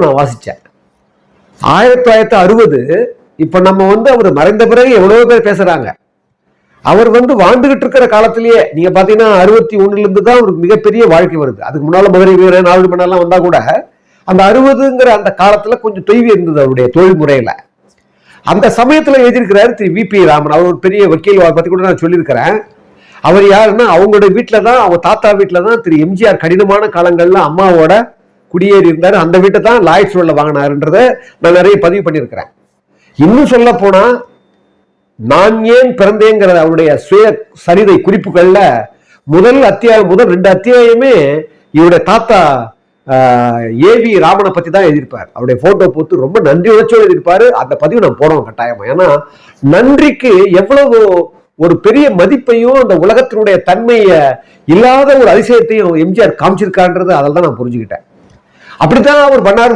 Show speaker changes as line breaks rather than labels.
நான் வாசிச்சேன். 1960 இப்ப நம்ம அவர் மறைந்த பிறகு எவ்வளவு பேர் பேசுறாங்க. அவர் வாழ்ந்துகிட்டு இருக்கிற காலத்திலேயே நீங்க பாத்தீங்கன்னா 61 இருந்து தான் அவருக்கு மிகப்பெரிய வாழ்க்கை வருது. அதுக்கு முன்னால மதுரை வீரன் நாவல் மன்னெல்லாம் வந்தா கூட அந்த 60ங்கிற அந்த காலத்துல கொஞ்சம் தொய்வு இருந்தது அவருடைய தொழில் முறையில. அந்த சமயத்துல எழுதியிருக்கிறாரு திரு வி.பி. ராமன். அவர் ஒரு பெரிய வக்கீல் பத்தி கூட நான் சொல்லியிருக்கிறேன். அவர் யாருன்னா அவங்களுடைய வீட்டுல தான், அவங்க தாத்தா வீட்டுல தான் திரு எம்ஜிஆர் கடினமான காலங்கள்ல அம்மாவோட குடியேறி இருந்தாரு. அந்த வீட்டை தான் லாய்ட்ஸ் ரோட்ல வாங்கினாருன்றத நான் நிறைய பதிவு பண்ணியிருக்கிறேன். இன்னும் சொல்ல போனா நான் ஏன் பிறந்தேங்கிற அவருடைய சுய சரிதை குறிப்புகள்ல முதல் 2 அத்தியாயமே இவருடைய தாத்தா ஏ.வி. ராமனை பத்தி தான் எழுதியிருப்பார். அவருடைய போட்டோ போட்டு ரொம்ப நன்றி உணர்ச்சியோடு எழுதியிருப்பாரு. அந்த பதிவு நான் போடுவோம் கட்டாயமா. ஏன்னா நன்றிக்கு எவ்வளவு ஒரு பெரிய மதிப்பையும் அந்த உலகத்தினுடைய தன்மையை இல்லாத ஒரு அதிசயத்தையும் எம்ஜிஆர் காமிச்சிருக்கான்றது அதில் தான் நான் புரிஞ்சுக்கிட்டேன். அப்படித்தான் அவர் பண்ணாரு.